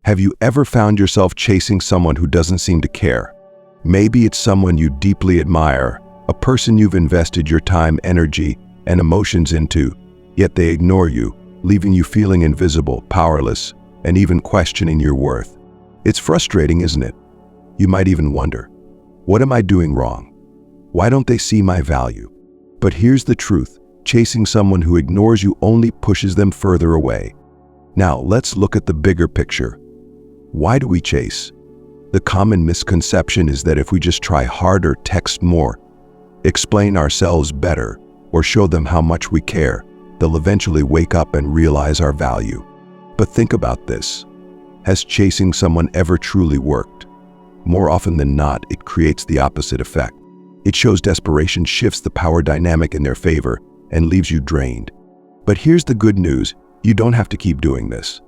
Have you ever found yourself chasing someone who doesn't seem to care? Maybe it's someone you deeply admire, a person you've invested your time, energy, and emotions into, yet they ignore you, leaving you feeling invisible, powerless, and even questioning your worth. It's frustrating, isn't it? You might even wonder, what am I doing wrong? Why don't they see my value? But here's the truth, chasing someone who ignores you only pushes them further away. Now, let's look at the bigger picture. Why do we chase? The common misconception is that if we just try harder, text more, explain ourselves better, or show them how much we care, they'll eventually wake up and realize our value. But think about this. Has chasing someone ever truly worked? More often than not, it creates the opposite effect. It shows desperation shifts the power dynamic in their favor and leaves you drained. But here's the good news, you don't have to keep doing this.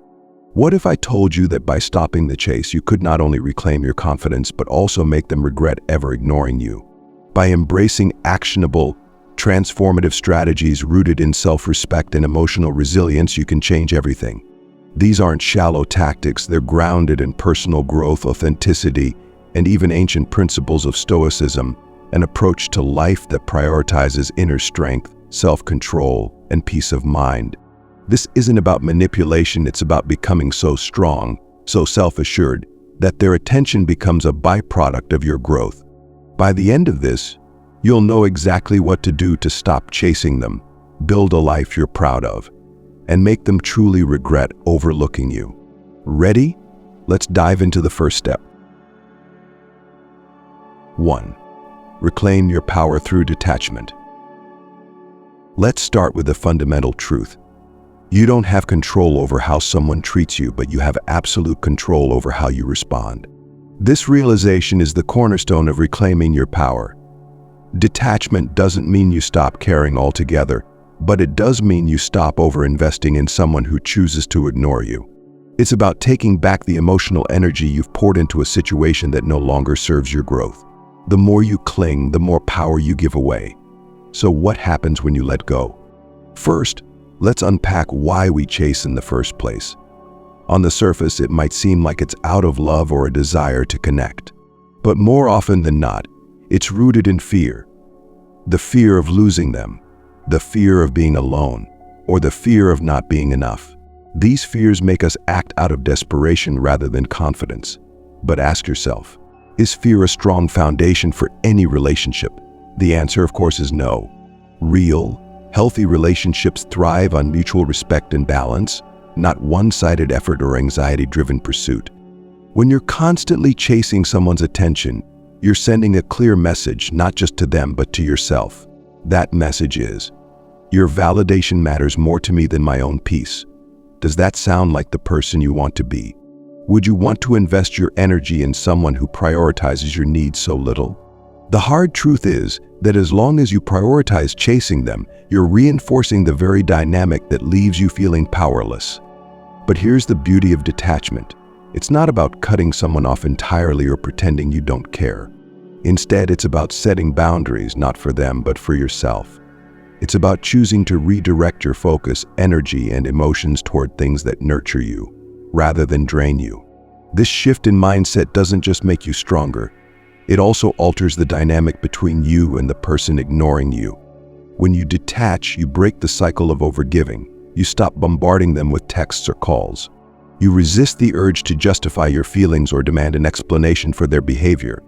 What if I told you that by stopping the chase, you could not only reclaim your confidence, but also make them regret ever ignoring you? By embracing actionable, transformative strategies rooted in self-respect and emotional resilience, you can change everything. These aren't shallow tactics, they're grounded in personal growth, authenticity, and even ancient principles of Stoicism, an approach to life that prioritizes inner strength, self-control, and peace of mind. This isn't about manipulation, it's about becoming so strong, so self-assured, that their attention becomes a byproduct of your growth. By the end of this, you'll know exactly what to do to stop chasing them, build a life you're proud of, and make them truly regret overlooking you. Ready? Let's dive into the first step. 1. Reclaim your power through detachment. Let's start with the fundamental truth. You don't have control over how someone treats you, but you have absolute control over how you respond. This realization is the cornerstone of reclaiming your power. Detachment doesn't mean you stop caring altogether, but it does mean you stop over-investing in someone who chooses to ignore you. It's about taking back the emotional energy you've poured into a situation that no longer serves your growth. The more you cling, the more power you give away. So what happens when you let go? First, let's unpack why we chase in the first place. On the surface, it might seem like it's out of love or a desire to connect. But more often than not, it's rooted in fear. The fear of losing them, the fear of being alone, or the fear of not being enough. These fears make us act out of desperation rather than confidence. But ask yourself, is fear a strong foundation for any relationship? The answer, of course, is no. Real, healthy relationships thrive on mutual respect and balance, not one-sided effort or anxiety-driven pursuit. When you're constantly chasing someone's attention, you're sending a clear message, not just to them, but to yourself. That message is, your validation matters more to me than my own peace. Does that sound like the person you want to be? Would you want to invest your energy in someone who prioritizes your needs so little? The hard truth is that as long as you prioritize chasing them, you're reinforcing the very dynamic that leaves you feeling powerless. But here's the beauty of detachment. It's not about cutting someone off entirely or pretending you don't care. Instead, it's about setting boundaries, not for them, but for yourself. It's about choosing to redirect your focus, energy, and emotions toward things that nurture you, rather than drain you. This shift in mindset doesn't just make you stronger, it also alters the dynamic between you and the person ignoring you. When you detach, you break the cycle of overgiving. You stop bombarding them with texts or calls. You resist the urge to justify your feelings or demand an explanation for their behavior.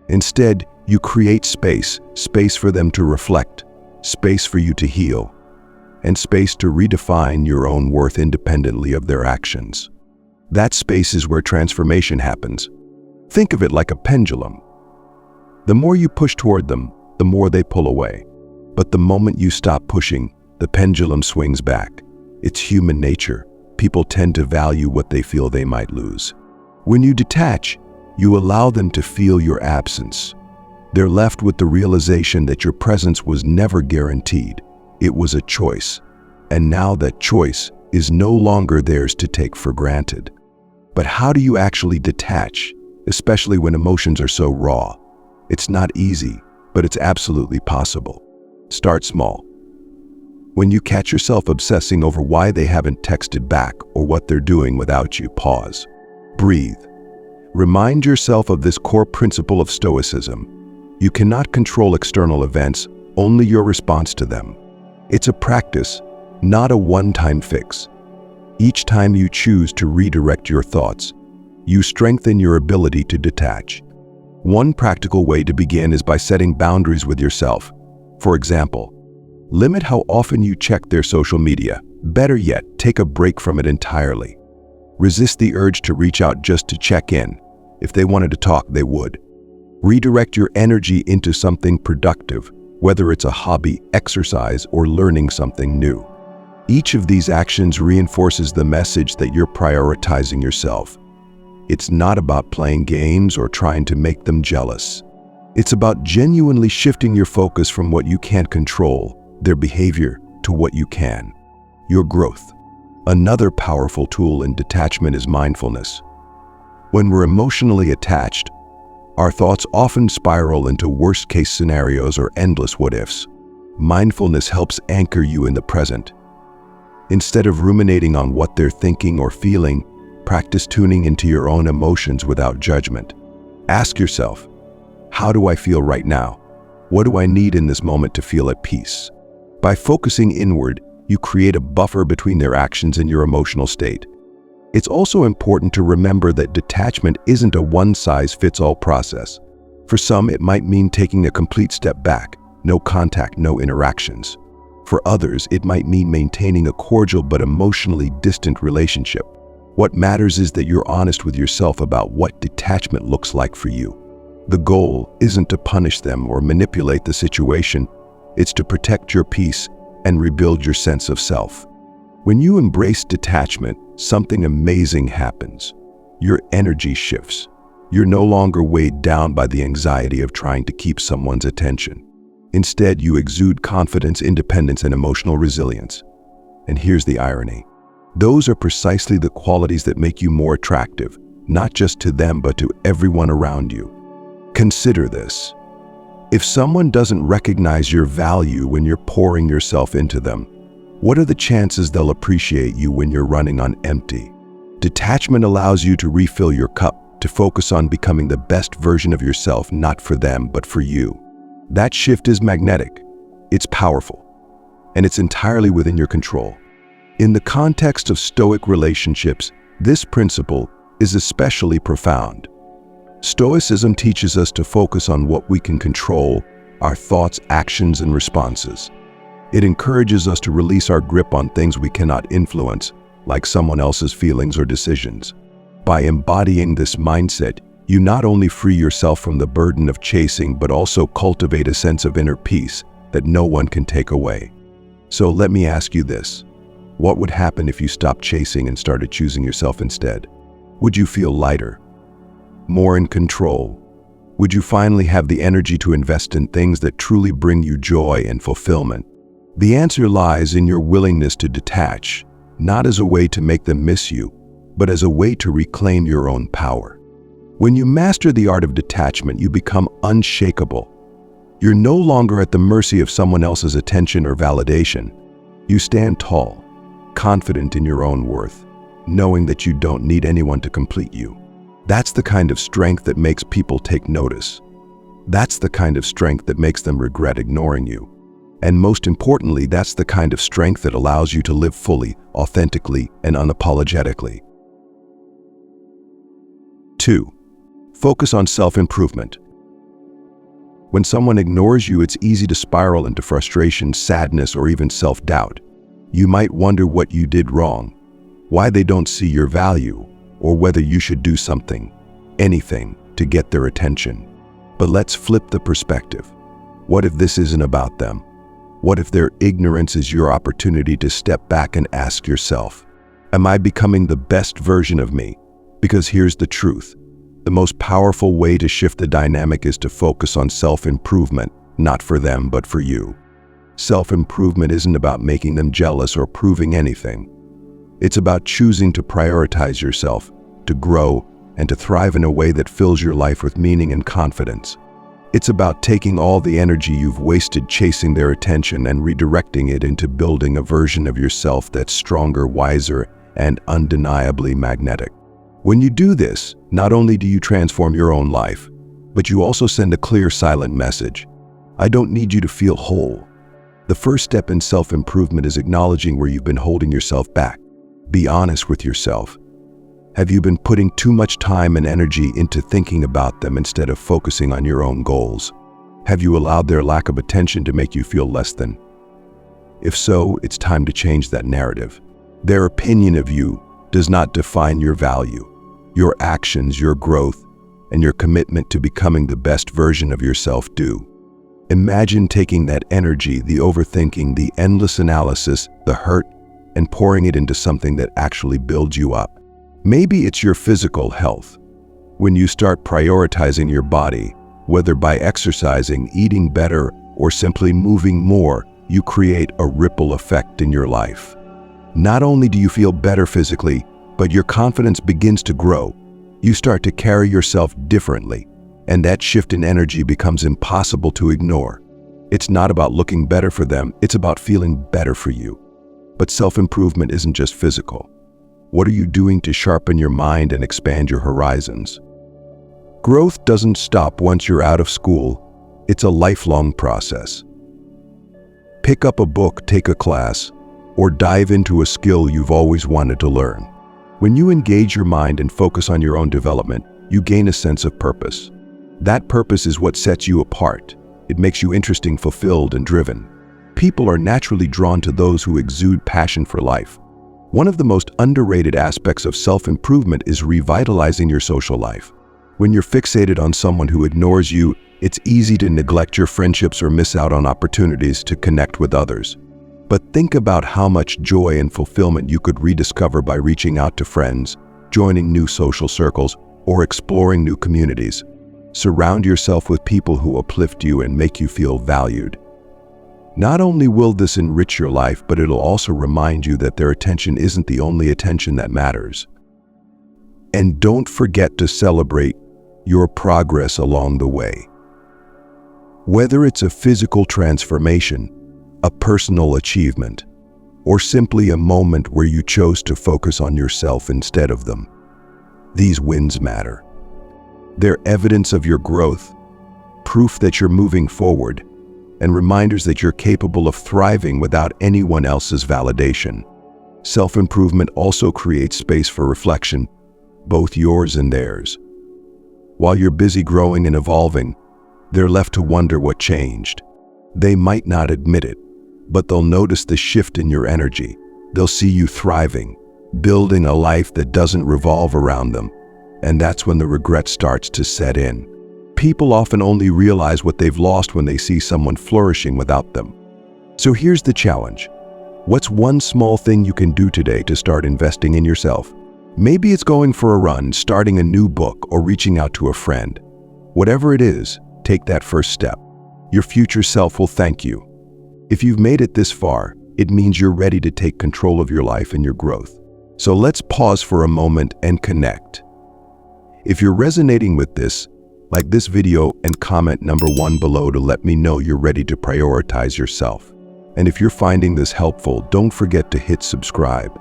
Instead, you create space for them to reflect, space for you to heal, and space to redefine your own worth independently of their actions. That space is where transformation happens. Think of it like a pendulum. The more you push toward them, the more they pull away. But the moment you stop pushing, the pendulum swings back. It's human nature. People tend to value what they feel they might lose. When you detach, you allow them to feel your absence. They're left with the realization that your presence was never guaranteed. It was a choice. And now that choice is no longer theirs to take for granted. But how do you actually detach, especially when emotions are so raw? It's not easy, but it's absolutely possible. Start small. When you catch yourself obsessing over why they haven't texted back or what they're doing without you, pause. Breathe. Remind yourself of this core principle of Stoicism. You cannot control external events, only your response to them. It's a practice, not a one-time fix. Each time you choose to redirect your thoughts, you strengthen your ability to detach. One practical way to begin is by setting boundaries with yourself. For example, limit how often you check their social media. Better yet, take a break from it entirely. Resist the urge to reach out just to check in. If they wanted to talk, they would. Redirect your energy into something productive, whether it's a hobby, exercise, or learning something new. Each of these actions reinforces the message that you're prioritizing yourself. It's not about playing games or trying to make them jealous. It's about genuinely shifting your focus from what you can't control, their behavior, to what you can, your growth. Another powerful tool in detachment is mindfulness. When we're emotionally attached, our thoughts often spiral into worst-case scenarios or endless what-ifs. Mindfulness helps anchor you in the present. Instead of ruminating on what they're thinking or feeling, practice tuning into your own emotions without judgment. Ask yourself, how do I feel right now? What do I need in this moment to feel at peace? By focusing inward, you create a buffer between their actions and your emotional state. It's also important to remember that detachment isn't a one-size-fits-all process. For some, it might mean taking a complete step back, no contact, no interactions. For others, it might mean maintaining a cordial but emotionally distant relationship. What matters is that you're honest with yourself about what detachment looks like for you. The goal isn't to punish them or manipulate the situation. It's to protect your peace and rebuild your sense of self. When you embrace detachment, something amazing happens. Your energy shifts. You're no longer weighed down by the anxiety of trying to keep someone's attention. Instead, you exude confidence, independence, and emotional resilience. And here's the irony. Those are precisely the qualities that make you more attractive, not just to them, but to everyone around you. Consider this. If someone doesn't recognize your value when you're pouring yourself into them, what are the chances they'll appreciate you when you're running on empty? Detachment allows you to refill your cup, to focus on becoming the best version of yourself, not for them, but for you. That shift is magnetic, it's powerful, and it's entirely within your control. In the context of Stoic relationships, this principle is especially profound. Stoicism teaches us to focus on what we can control, our thoughts, actions, and responses. It encourages us to release our grip on things we cannot influence, like someone else's feelings or decisions. By embodying this mindset, you not only free yourself from the burden of chasing, but also cultivate a sense of inner peace that no one can take away. So let me ask you this. What would happen if you stopped chasing and started choosing yourself instead? Would you feel lighter? More in control? Would you finally have the energy to invest in things that truly bring you joy and fulfillment? The answer lies in your willingness to detach, not as a way to make them miss you, but as a way to reclaim your own power. When you master the art of detachment, you become unshakable. You're no longer at the mercy of someone else's attention or validation. You stand tall, confident in your own worth, knowing that you don't need anyone to complete you. That's the kind of strength that makes people take notice. That's the kind of strength that makes them regret ignoring you. And most importantly, that's the kind of strength that allows you to live fully, authentically, and unapologetically. 2. Focus on self-improvement. When someone ignores you, it's easy to spiral into frustration, sadness, or even self-doubt. You might wonder what you did wrong, why they don't see your value, or whether you should do something, anything, to get their attention. But let's flip the perspective. What if this isn't about them? What if their ignorance is your opportunity to step back and ask yourself, am I becoming the best version of me? Because here's the truth. The most powerful way to shift the dynamic is to focus on self-improvement, not for them, but for you. Self-improvement isn't about making them jealous or proving anything. It's about choosing to prioritize yourself, to grow, and to thrive in a way that fills your life with meaning and confidence. It's about taking all the energy you've wasted chasing their attention and redirecting it into building a version of yourself that's stronger, wiser, and undeniably magnetic. When you do this, not only do you transform your own life, but you also send a clear, silent message. I don't need you to feel whole. The first step in self-improvement is acknowledging where you've been holding yourself back. Be honest with yourself. Have you been putting too much time and energy into thinking about them instead of focusing on your own goals? Have you allowed their lack of attention to make you feel less than? If so, it's time to change that narrative. Their opinion of you does not define your value. Your actions, your growth, and your commitment to becoming the best version of yourself do. Imagine taking that energy, the overthinking, the endless analysis, the hurt, and pouring it into something that actually builds you up. Maybe it's your physical health. When you start prioritizing your body, whether by exercising, eating better, or simply moving more, you create a ripple effect in your life. Not only do you feel better physically, but your confidence begins to grow. You start to carry yourself differently, and that shift in energy becomes impossible to ignore. It's not about looking better for them, it's about feeling better for you. But self-improvement isn't just physical. What are you doing to sharpen your mind and expand your horizons? Growth doesn't stop once you're out of school. It's a lifelong process. Pick up a book, take a class, or dive into a skill you've always wanted to learn. When you engage your mind and focus on your own development, you gain a sense of purpose. That purpose is what sets you apart. It makes you interesting, fulfilled, and driven. People are naturally drawn to those who exude passion for life. One of the most underrated aspects of self-improvement is revitalizing your social life. When you're fixated on someone who ignores you, it's easy to neglect your friendships or miss out on opportunities to connect with others. But think about how much joy and fulfillment you could rediscover by reaching out to friends, joining new social circles, or exploring new communities. Surround yourself with people who uplift you and make you feel valued. Not only will this enrich your life, but it'll also remind you that their attention isn't the only attention that matters. And don't forget to celebrate your progress along the way. Whether it's a physical transformation, a personal achievement, or simply a moment where you chose to focus on yourself instead of them, these wins matter. They're evidence of your growth, proof that you're moving forward, and reminders that you're capable of thriving without anyone else's validation. Self-improvement also creates space for reflection, both yours and theirs. While you're busy growing and evolving, they're left to wonder what changed. They might not admit it, but they'll notice the shift in your energy. They'll see you thriving, building a life that doesn't revolve around them, and that's when the regret starts to set in. People often only realize what they've lost when they see someone flourishing without them. So here's the challenge. What's one small thing you can do today to start investing in yourself? Maybe it's going for a run, starting a new book, or reaching out to a friend. Whatever it is, take that first step. Your future self will thank you. If you've made it this far, it means you're ready to take control of your life and your growth. So let's pause for a moment and connect. If you're resonating with this, like this video and comment number 1 below to let me know you're ready to prioritize yourself. And if you're finding this helpful, don't forget to hit subscribe,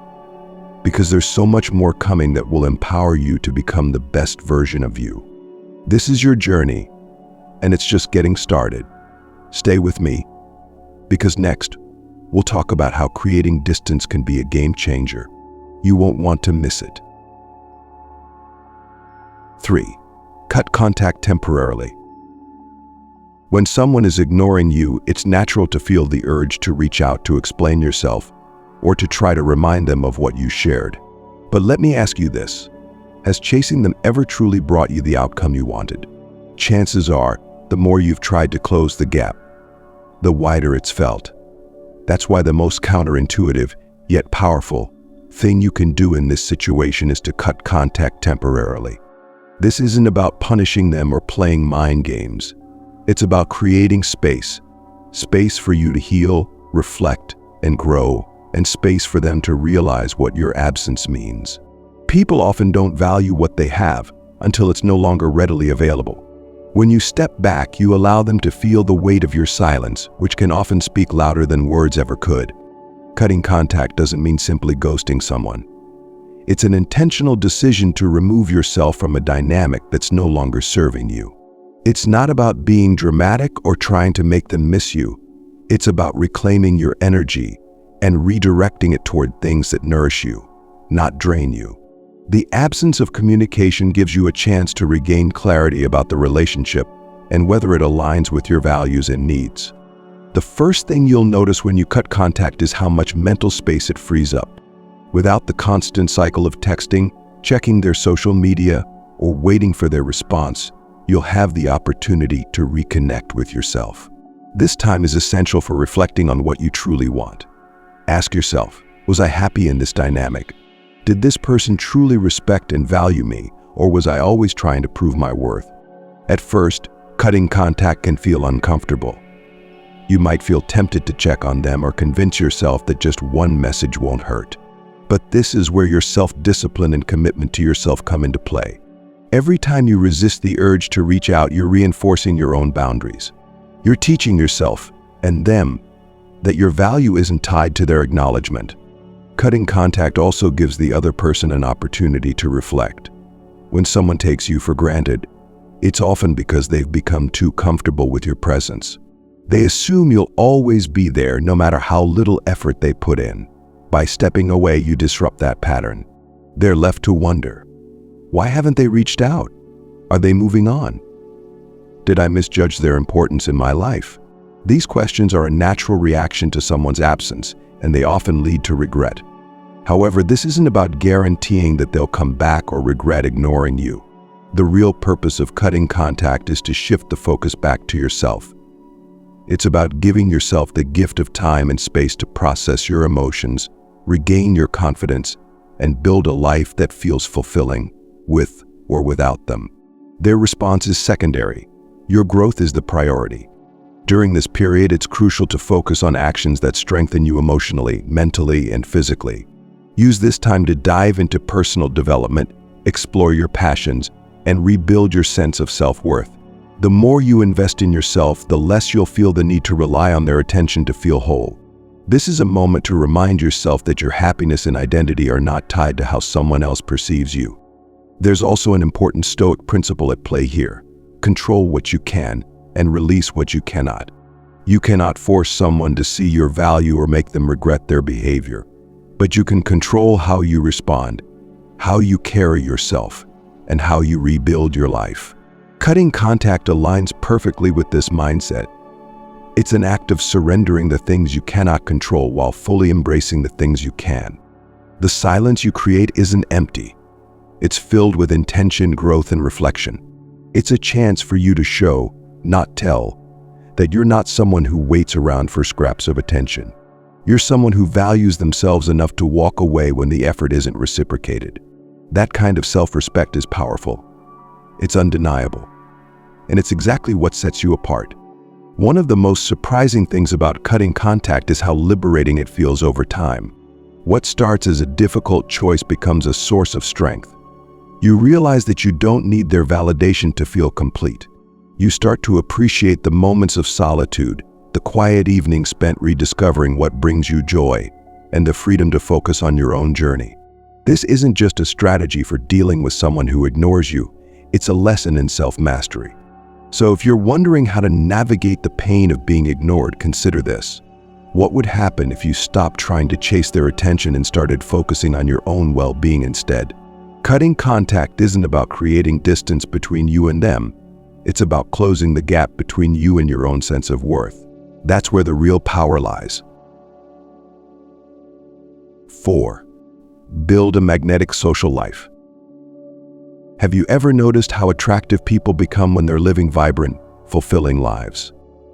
because there's so much more coming that will empower you to become the best version of you. This is your journey, and it's just getting started. Stay with me, because next, we'll talk about how creating distance can be a game changer. You won't want to miss it. 3. Cut contact temporarily. When someone is ignoring you, it's natural to feel the urge to reach out to explain yourself or to try to remind them of what you shared. But let me ask you this. Has chasing them ever truly brought you the outcome you wanted? Chances are, the more you've tried to close the gap, the wider it's felt. That's why the most counterintuitive, yet powerful, thing you can do in this situation is to cut contact temporarily. This isn't about punishing them or playing mind games. It's about creating space for you to heal, reflect, and grow, and space for them to realize what your absence means. People often don't value what they have until it's no longer readily available. When you step back, you allow them to feel the weight of your silence, which can often speak louder than words ever could. Cutting contact doesn't mean simply ghosting someone. It's an intentional decision to remove yourself from a dynamic that's no longer serving you. It's not about being dramatic or trying to make them miss you. It's about reclaiming your energy and redirecting it toward things that nourish you, not drain you. The absence of communication gives you a chance to regain clarity about the relationship and whether it aligns with your values and needs. The first thing you'll notice when you cut contact is how much mental space it frees up. Without the constant cycle of texting, checking their social media, or waiting for their response, you'll have the opportunity to reconnect with yourself. This time is essential for reflecting on what you truly want. Ask yourself, was I happy in this dynamic? Did this person truly respect and value me, or was I always trying to prove my worth? At first, cutting contact can feel uncomfortable. You might feel tempted to check on them or convince yourself that just one message won't hurt. But this is where your self-discipline and commitment to yourself come into play. Every time you resist the urge to reach out, you're reinforcing your own boundaries. You're teaching yourself and them that your value isn't tied to their acknowledgement. Cutting contact also gives the other person an opportunity to reflect. When someone takes you for granted, it's often because they've become too comfortable with your presence. They assume you'll always be there no matter how little effort they put in. By stepping away, you disrupt that pattern. They're left to wonder, why haven't they reached out? Are they moving on? Did I misjudge their importance in my life? These questions are a natural reaction to someone's absence, and they often lead to regret. However, this isn't about guaranteeing that they'll come back or regret ignoring you. The real purpose of cutting contact is to shift the focus back to yourself. It's about giving yourself the gift of time and space to process your emotions, regain your confidence, and build a life that feels fulfilling, with or without them. Their response is secondary. Your growth is the priority. During this period, it's crucial to focus on actions that strengthen you emotionally, mentally, and physically. Use this time to dive into personal development, explore your passions, and rebuild your sense of self-worth. The more you invest in yourself, the less you'll feel the need to rely on their attention to feel whole. This is a moment to remind yourself that your happiness and identity are not tied to how someone else perceives you. There's also an important Stoic principle at play here. Control what you can and release what you cannot. You cannot force someone to see your value or make them regret their behavior, but you can control how you respond, how you carry yourself, and how you rebuild your life. Cutting contact aligns perfectly with this mindset. It's an act of surrendering the things you cannot control while fully embracing the things you can. The silence you create isn't empty. It's filled with intention, growth, and reflection. It's a chance for you to show, not tell, that you're not someone who waits around for scraps of attention. You're someone who values themselves enough to walk away when the effort isn't reciprocated. That kind of self-respect is powerful. It's undeniable. And it's exactly what sets you apart. One of the most surprising things about cutting contact is how liberating it feels over time. What starts as a difficult choice becomes a source of strength. You realize that you don't need their validation to feel complete. You start to appreciate the moments of solitude, the quiet evenings spent rediscovering what brings you joy, and the freedom to focus on your own journey. This isn't just a strategy for dealing with someone who ignores you, it's a lesson in self-mastery. So if you're wondering how to navigate the pain of being ignored, consider this. What would happen if you stopped trying to chase their attention and started focusing on your own well-being instead? Cutting contact isn't about creating distance between you and them. It's about closing the gap between you and your own sense of worth. That's where the real power lies. 4. Build a magnetic social life. Have you ever noticed how attractive people become when they're living vibrant, fulfilling lives?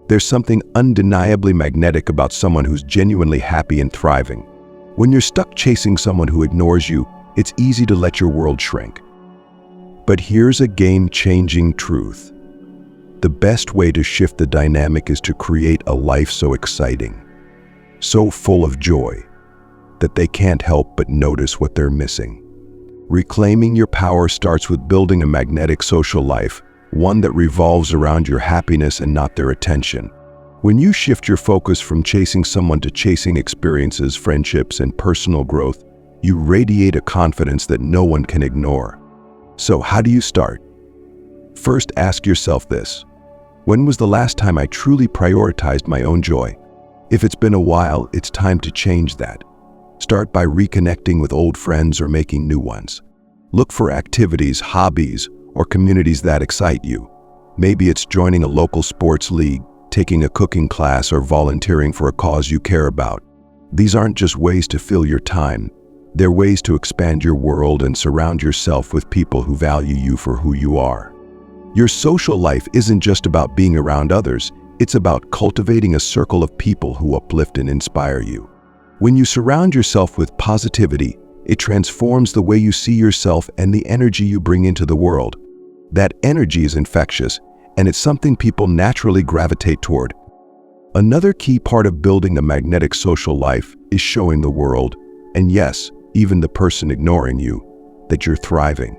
There's something undeniably magnetic about someone who's genuinely happy and thriving. When you're stuck chasing someone who ignores you, it's easy to let your world shrink. But here's a game-changing truth. The best way to shift the dynamic is to create a life so exciting, so full of joy, that they can't help but notice what they're missing. Reclaiming your power starts with building a magnetic social life, one that revolves around your happiness and not their attention. When you shift your focus from chasing someone to chasing experiences, friendships, and personal growth, You radiate a confidence that no one can ignore. So how do you start? First, ask yourself this. When was the last time I truly prioritized my own joy? If it's been a while, it's time to change that. Start by reconnecting with old friends or making new ones. Look for activities, hobbies, or communities that excite you. Maybe it's joining a local sports league, taking a cooking class, or volunteering for a cause you care about. These aren't just ways to fill your time. They're ways to expand your world and surround yourself with people who value you for who you are. Your social life isn't just about being around others. It's about cultivating a circle of people who uplift and inspire you. When you surround yourself with positivity, it transforms the way you see yourself and the energy you bring into the world. That energy is infectious, and it's something people naturally gravitate toward. Another key part of building a magnetic social life is showing the world, and yes, even the person ignoring you, that you're thriving.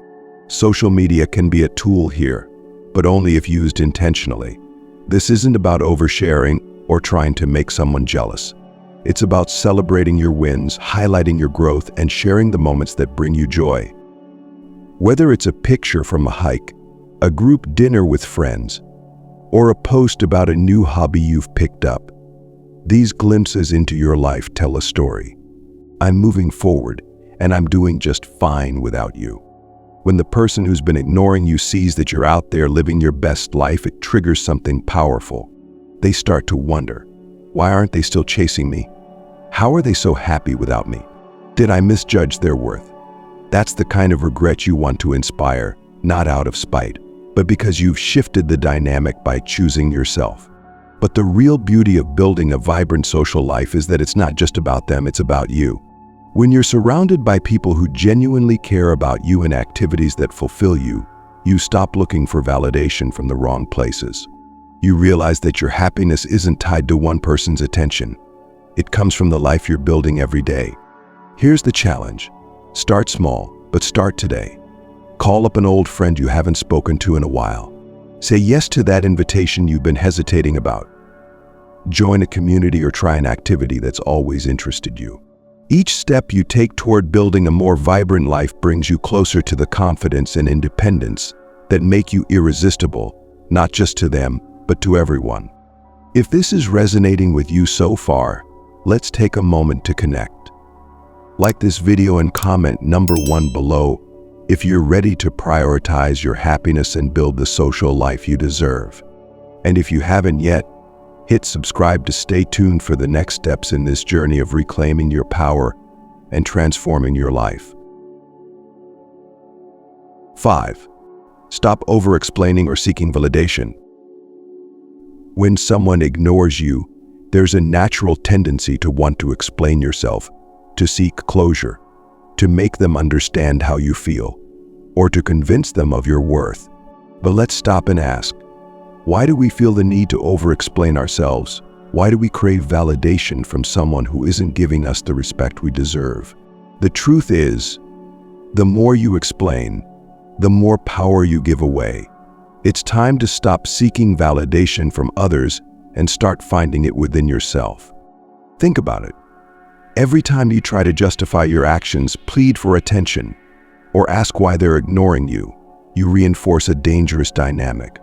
Social media can be a tool here, but only if used intentionally. This isn't about oversharing or trying to make someone jealous. It's about celebrating your wins, highlighting your growth, and sharing the moments that bring you joy. Whether it's a picture from a hike, a group dinner with friends, or a post about a new hobby you've picked up, these glimpses into your life tell a story. I'm moving forward, and I'm doing just fine without you. When the person who's been ignoring you sees that you're out there living your best life, it triggers something powerful. They start to wonder, why aren't they still chasing me? How are they so happy without me? Did I misjudge their worth? That's the kind of regret you want to inspire, not out of spite, but because you've shifted the dynamic by choosing yourself. But the real beauty of building a vibrant social life is that it's not just about them, it's about you. When you're surrounded by people who genuinely care about you and activities that fulfill you, you stop looking for validation from the wrong places. You realize that your happiness isn't tied to one person's attention. It comes from the life you're building every day. Here's the challenge. Start small, but start today. Call up an old friend you haven't spoken to in a while. Say yes to that invitation you've been hesitating about. Join a community or try an activity that's always interested you. Each step you take toward building a more vibrant life brings you closer to the confidence and independence that make you irresistible, not just to them, but to everyone. If this is resonating with you so far, let's take a moment to connect. Like this video and comment number 1 below if you're ready to prioritize your happiness and build the social life you deserve. And if you haven't yet, hit subscribe to stay tuned for the next steps in this journey of reclaiming your power and transforming your life. 5. Stop over-explaining or seeking validation. When someone ignores you, there's a natural tendency to want to explain yourself, to seek closure, to make them understand how you feel, or to convince them of your worth. But let's stop and ask, why do we feel the need to over-explain ourselves? Why do we crave validation from someone who isn't giving us the respect we deserve? The truth is, the more you explain, the more power you give away. It's time to stop seeking validation from others and start finding it within yourself. Think about it. Every time you try to justify your actions, plead for attention, or ask why they're ignoring you, you reinforce a dangerous dynamic.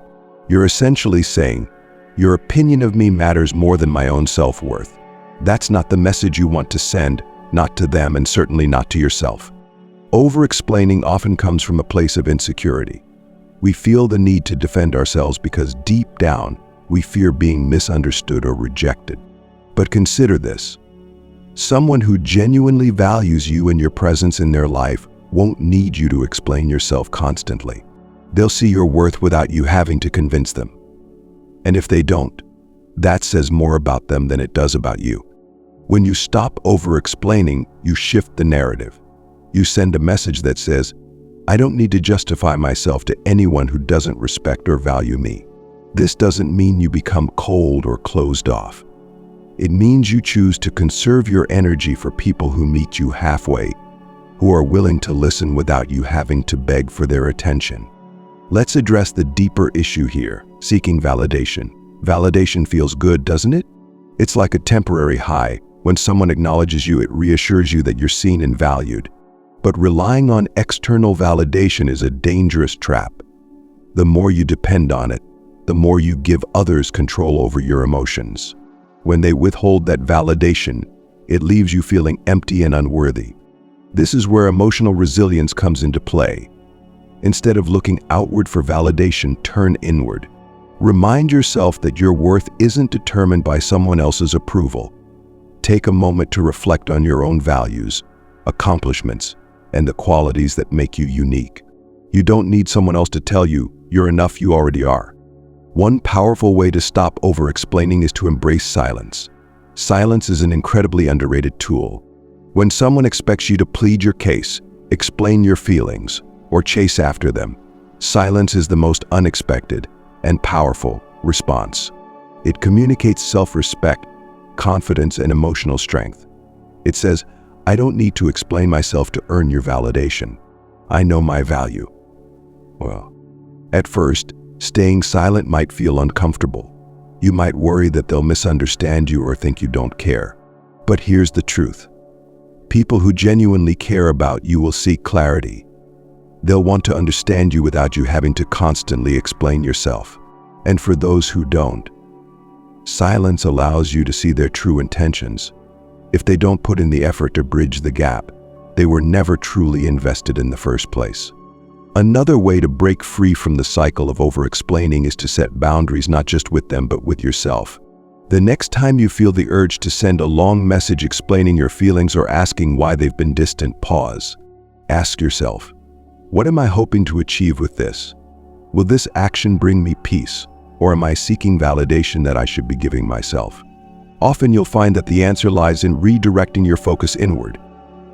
You're essentially saying, your opinion of me matters more than my own self-worth. That's not the message you want to send, not to them and certainly not to yourself. Over-explaining often comes from a place of insecurity. We feel the need to defend ourselves because deep down, we fear being misunderstood or rejected. But consider this. Someone who genuinely values you and your presence in their life won't need you to explain yourself constantly. They'll see your worth without you having to convince them. And if they don't, that says more about them than it does about you. When you stop over-explaining, you shift the narrative. You send a message that says, I don't need to justify myself to anyone who doesn't respect or value me. This doesn't mean you become cold or closed off. It means you choose to conserve your energy for people who meet you halfway, who are willing to listen without you having to beg for their attention. Let's address the deeper issue here, seeking validation. Validation feels good, doesn't it? It's like a temporary high, When someone acknowledges you, it reassures you that you're seen and valued. But relying on external validation is a dangerous trap. The more you depend on it, the more you give others control over your emotions. When they withhold that validation, it leaves you feeling empty and unworthy. This is where emotional resilience comes into play. Instead of looking outward for validation, turn inward. Remind yourself that your worth isn't determined by someone else's approval. Take a moment to reflect on your own values, accomplishments, and the qualities that make you unique. You don't need someone else to tell you you're enough. You already are. One powerful way to stop over-explaining is to embrace silence. Silence is an incredibly underrated tool. When someone expects you to plead your case, explain your feelings, or chase after them, silence is the most unexpected and powerful response. It communicates self-respect, confidence, and emotional strength. It says, I don't need to explain myself to earn your validation. I know my value. Well, at first, staying silent might feel uncomfortable. You might worry that they'll misunderstand you or think you don't care. But here's the truth. People who genuinely care about you will seek clarity. They'll want to understand you without you having to constantly explain yourself. And for those who don't, silence allows you to see their true intentions. If they don't put in the effort to bridge the gap, they were never truly invested in the first place. Another way to break free from the cycle of over-explaining is to set boundaries, not just with them, but with yourself. The next time you feel the urge to send a long message explaining your feelings or asking why they've been distant, pause. Ask yourself, what am I hoping to achieve with this? Will this action bring me peace, or am I seeking validation that I should be giving myself? Often you'll find that the answer lies in redirecting your focus inward.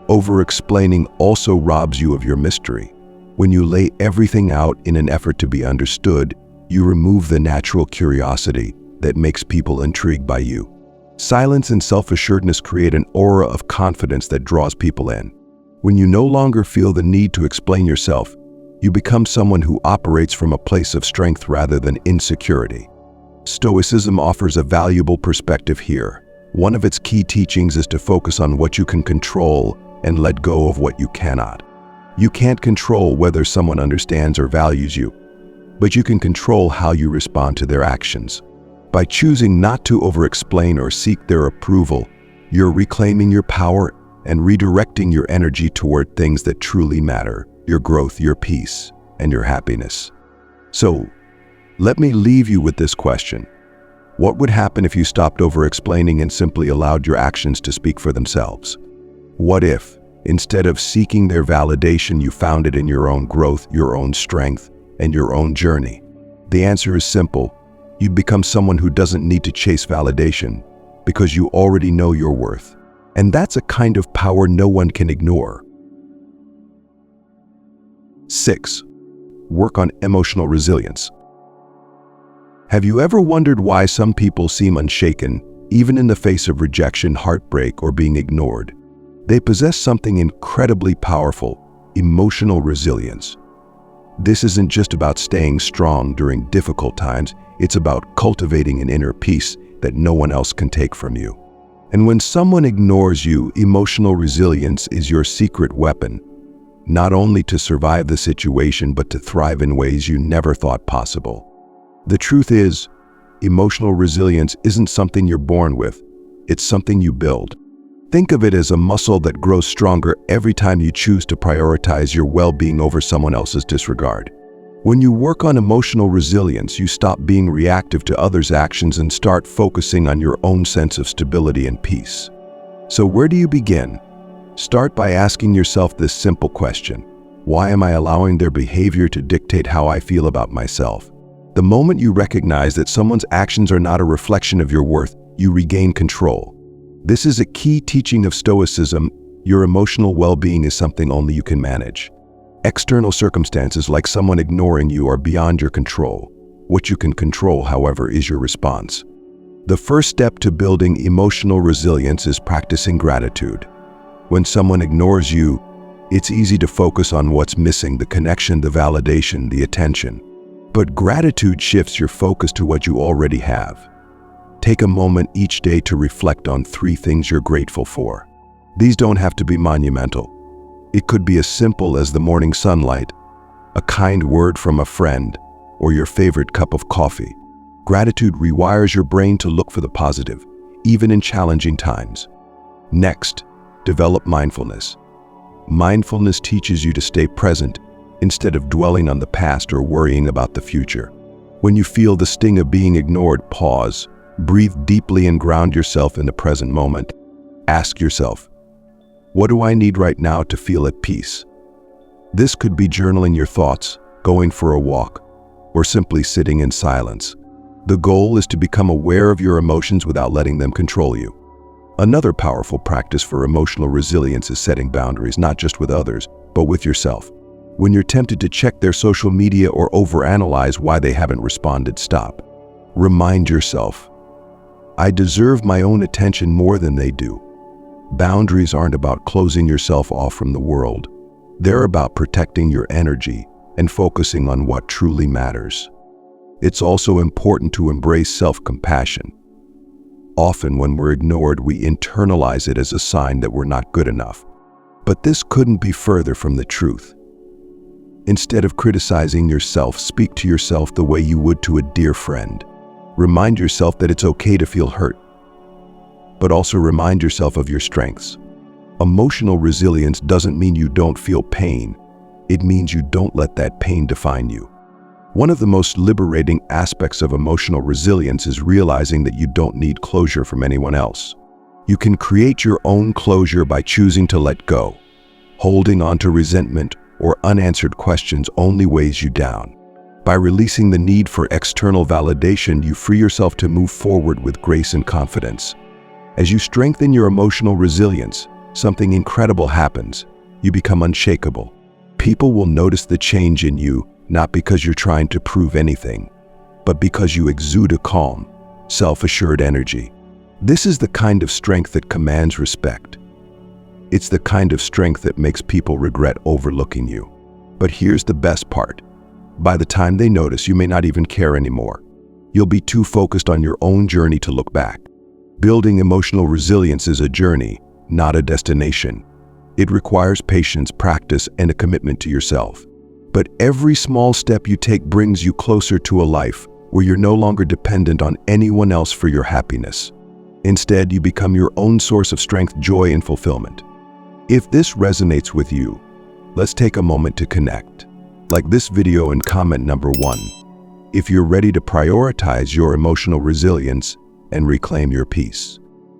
Over-explaining also robs you of your mystery. When you lay everything out in an effort to be understood, you remove the natural curiosity that makes people intrigued by you. Silence and self-assuredness create an aura of confidence that draws people in. When you no longer feel the need to explain yourself, you become someone who operates from a place of strength rather than insecurity. Stoicism offers a valuable perspective here. One of its key teachings is to focus on what you can control and let go of what you cannot. You can't control whether someone understands or values you, but you can control how you respond to their actions. By choosing not to over-explain or seek their approval, you're reclaiming your power and redirecting your energy toward things that truly matter: your growth, your peace, and your happiness. So, let me leave you with this question. What would happen if you stopped over-explaining and simply allowed your actions to speak for themselves? What if, instead of seeking their validation, you found it in your own growth, your own strength, and your own journey? The answer is simple. You'd become someone who doesn't need to chase validation because you already know your worth. And that's a kind of power no one can ignore. 6. Work on emotional resilience. Have you ever wondered why some people seem unshaken, even in the face of rejection, heartbreak, or being ignored? They possess something incredibly powerful: emotional resilience. This isn't just about staying strong during difficult times, it's about cultivating an inner peace that no one else can take from you. And when someone ignores you, emotional resilience is your secret weapon, not only to survive the situation, but to thrive in ways you never thought possible. The truth is, emotional resilience isn't something you're born with, it's something you build. Think of it as a muscle that grows stronger every time you choose to prioritize your well-being over someone else's disregard. When you work on emotional resilience, you stop being reactive to others' actions and start focusing on your own sense of stability and peace. So where do you begin? Start by asking yourself this simple question: why am I allowing their behavior to dictate how I feel about myself? The moment you recognize that someone's actions are not a reflection of your worth, you regain control. This is a key teaching of Stoicism. Your emotional well-being is something only you can manage. External circumstances like someone ignoring you are beyond your control. What you can control, however, is your response. The first step to building emotional resilience is practicing gratitude. When someone ignores you, it's easy to focus on what's missing: the connection, the validation, the attention. But gratitude shifts your focus to what you already have. Take a moment each day to reflect on 3 things you're grateful for. These don't have to be monumental. It could be as simple as the morning sunlight, a kind word from a friend, or your favorite cup of coffee. Gratitude rewires your brain to look for the positive, even in challenging times. Next, develop mindfulness. Mindfulness teaches you to stay present instead of dwelling on the past or worrying about the future. When you feel the sting of being ignored, pause, breathe deeply and ground yourself in the present moment. Ask yourself, what do I need right now to feel at peace? This could be journaling your thoughts, going for a walk, or simply sitting in silence. The goal is to become aware of your emotions without letting them control you. Another powerful practice for emotional resilience is setting boundaries, not just with others, but with yourself. When you're tempted to check their social media or overanalyze why they haven't responded, stop. Remind yourself, I deserve my own attention more than they do. Boundaries aren't about closing yourself off from the world. They're about protecting your energy and focusing on what truly matters. It's also important to embrace self-compassion. Often when we're ignored, we internalize it as a sign that we're not good enough. But this couldn't be further from the truth. Instead of criticizing yourself, speak to yourself the way you would to a dear friend. Remind yourself that it's okay to feel hurt, but also remind yourself of your strengths. Emotional resilience doesn't mean you don't feel pain. It means you don't let that pain define you. One of the most liberating aspects of emotional resilience is realizing that you don't need closure from anyone else. You can create your own closure by choosing to let go. Holding on to resentment or unanswered questions only weighs you down. By releasing the need for external validation, you free yourself to move forward with grace and confidence. As you strengthen your emotional resilience, something incredible happens. You become unshakable. People will notice the change in you, not because you're trying to prove anything, but because you exude a calm, self-assured energy. This is the kind of strength that commands respect. It's the kind of strength that makes people regret overlooking you. But here's the best part. By the time they notice, you may not even care anymore. You'll be too focused on your own journey to look back. Building emotional resilience is a journey, not a destination. It requires patience, practice, and a commitment to yourself. But every small step you take brings you closer to a life where you're no longer dependent on anyone else for your happiness. Instead, you become your own source of strength, joy, and fulfillment. If this resonates with you, let's take a moment to connect. Like this video and comment number 1 if you're ready to prioritize your emotional resilience and reclaim your peace.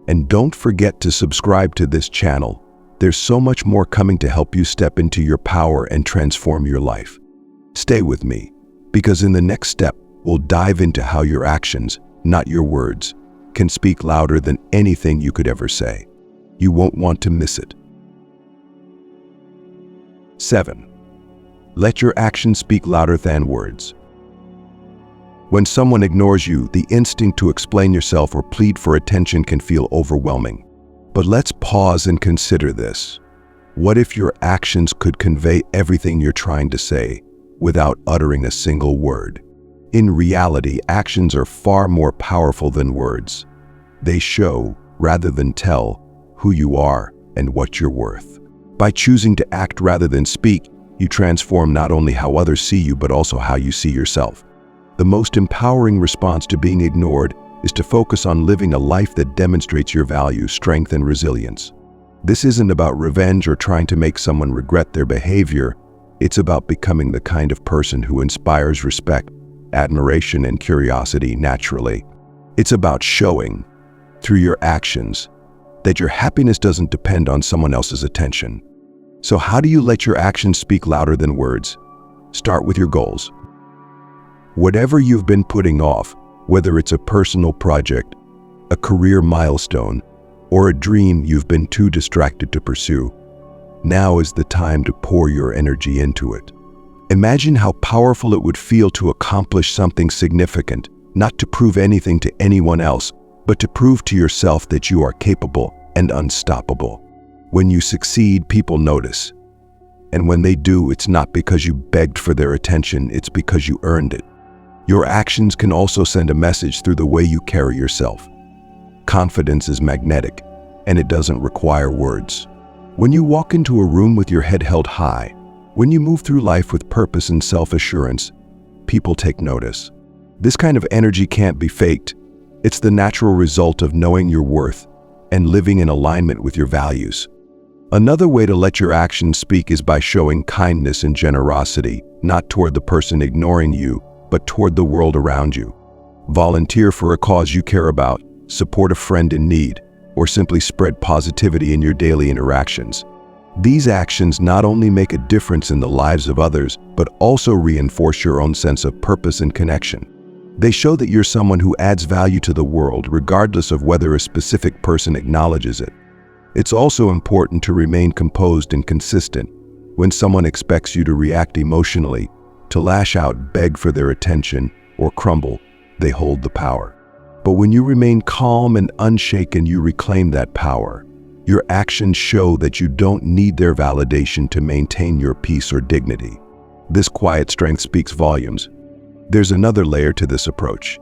And don't forget to subscribe to this channel. There's so much more coming to help you step into your power and transform your life. Stay with me, because in the next step, we'll dive into how your actions, not your words, can speak louder than anything you could ever say. You won't want to miss it. 7. Let your actions speak louder than words. When someone ignores you, the instinct to explain yourself or plead for attention can feel overwhelming. But let's pause and consider this. What if your actions could convey everything you're trying to say without uttering a single word? In reality, actions are far more powerful than words. They show, rather than tell, who you are and what you're worth. By choosing to act rather than speak, you transform not only how others see you, but also how you see yourself. The most empowering response to being ignored is to focus on living a life that demonstrates your value, strength, and resilience. This isn't about revenge or trying to make someone regret their behavior. It's about becoming the kind of person who inspires respect, admiration, and curiosity naturally. It's about showing, through your actions, that your happiness doesn't depend on someone else's attention. So how do you let your actions speak louder than words? Start with your goals. Whatever you've been putting off, whether it's a personal project, a career milestone, or a dream you've been too distracted to pursue, now is the time to pour your energy into it. Imagine how powerful it would feel to accomplish something significant, not to prove anything to anyone else, but to prove to yourself that you are capable and unstoppable. When you succeed, people notice. And when they do, it's not because you begged for their attention, it's because you earned it. Your actions can also send a message through the way you carry yourself. Confidence is magnetic, and it doesn't require words. When you walk into a room with your head held high, when you move through life with purpose and self-assurance, people take notice. This kind of energy can't be faked. It's the natural result of knowing your worth and living in alignment with your values. Another way to let your actions speak is by showing kindness and generosity, not toward the person ignoring you, but toward the world around you. Volunteer for a cause you care about, support a friend in need, or simply spread positivity in your daily interactions. These actions not only make a difference in the lives of others, but also reinforce your own sense of purpose and connection. They show that you're someone who adds value to the world, regardless of whether a specific person acknowledges it. It's also important to remain composed and consistent. When someone expects you to react emotionally, to lash out, beg for their attention, or crumble, they hold the power. But when you remain calm and unshaken, you reclaim that power. Your actions show that you don't need their validation to maintain your peace or dignity. This quiet strength speaks volumes. There's another layer to this approach: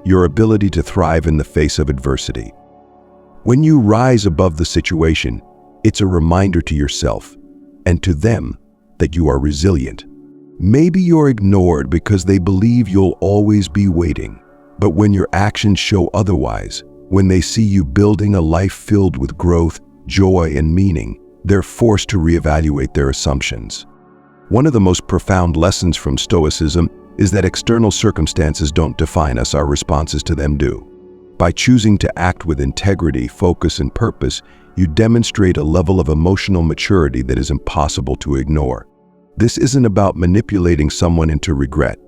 your ability to thrive in the face of adversity. When you rise above the situation, it's a reminder to yourself and to them that you are resilient. Maybe you're ignored because they believe you'll always be waiting. But when your actions show otherwise, when they see you building a life filled with growth, joy, and meaning, they're forced to reevaluate their assumptions. One of the most profound lessons from Stoicism is that external circumstances don't define us, our responses to them do. By choosing to act with integrity, focus, and purpose, you demonstrate a level of emotional maturity that is impossible to ignore. This isn't about manipulating someone into regret.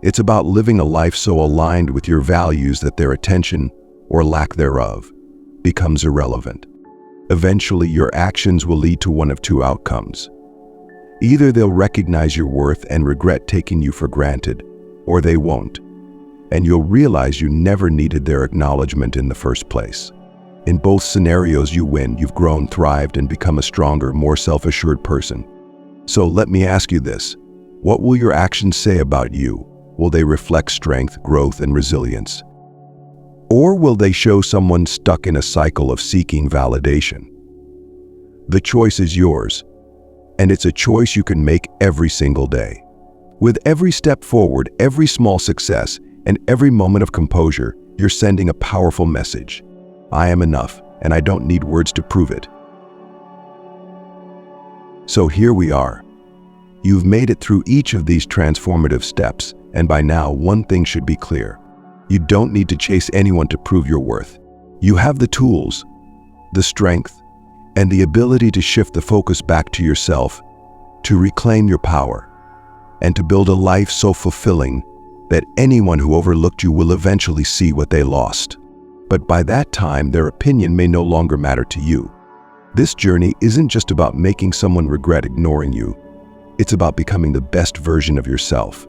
It's about living a life so aligned with your values that their attention, or lack thereof, becomes irrelevant. Eventually, your actions will lead to one of two outcomes. Either they'll recognize your worth and regret taking you for granted, or they won't, and you'll realize you never needed their acknowledgement in the first place. In both scenarios, you win. You've grown, thrived, and become a stronger, more self-assured person. So let me ask you this: what will your actions say about you? Will they reflect strength, growth, and resilience? Or will they show someone stuck in a cycle of seeking validation? The choice is yours, and it's a choice you can make every single day. With every step forward, every small success, and every moment of composure, you're sending a powerful message. I am enough, and I don't need words to prove it. So here we are. You've made it through each of these transformative steps, and by now, one thing should be clear. You don't need to chase anyone to prove your worth. You have the tools, the strength, and the ability to shift the focus back to yourself, to reclaim your power, and to build a life so fulfilling that anyone who overlooked you will eventually see what they lost. But by that time, their opinion may no longer matter to you. This journey isn't just about making someone regret ignoring you. It's about becoming the best version of yourself.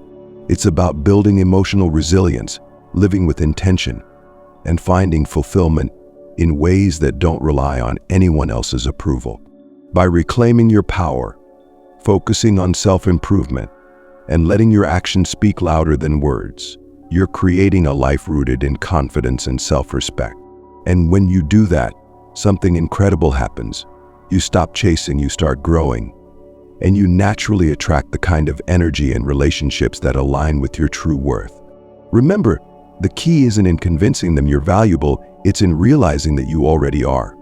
It's about building emotional resilience, living with intention, and finding fulfillment in ways that don't rely on anyone else's approval. By reclaiming your power, focusing on self-improvement, and letting your actions speak louder than words, you're creating a life rooted in confidence and self-respect. And when you do that, something incredible happens. You stop chasing, you start growing, and you naturally attract the kind of energy and relationships that align with your true worth. Remember, the key isn't in convincing them you're valuable, it's in realizing that you already are.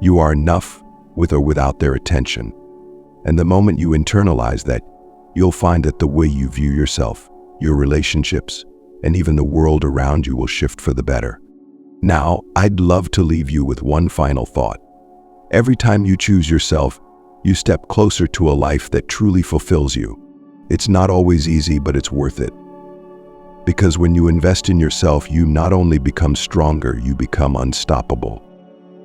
You are enough with or without their attention. And the moment you internalize that, you'll find that the way you view yourself, your relationships, and even the world around you will shift for the better. Now, I'd love to leave you with one final thought. Every time you choose yourself, you step closer to a life that truly fulfills you. It's not always easy, but it's worth it. Because when you invest in yourself, you not only become stronger, you become unstoppable.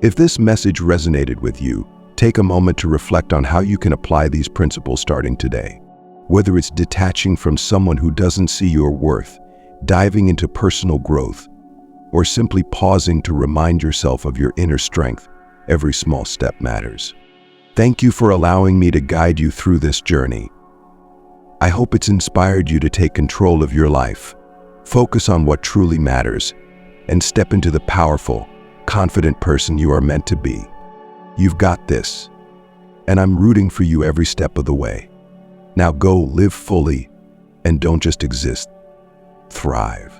If this message resonated with you, take a moment to reflect on how you can apply these principles starting today. Whether it's detaching from someone who doesn't see your worth, diving into personal growth, or simply pausing to remind yourself of your inner strength, every small step matters. Thank you for allowing me to guide you through this journey. I hope it's inspired you to take control of your life, focus on what truly matters, and step into the powerful, confident person you are meant to be. You've got this, and I'm rooting for you every step of the way. Now go live fully, and don't just exist. Thrive.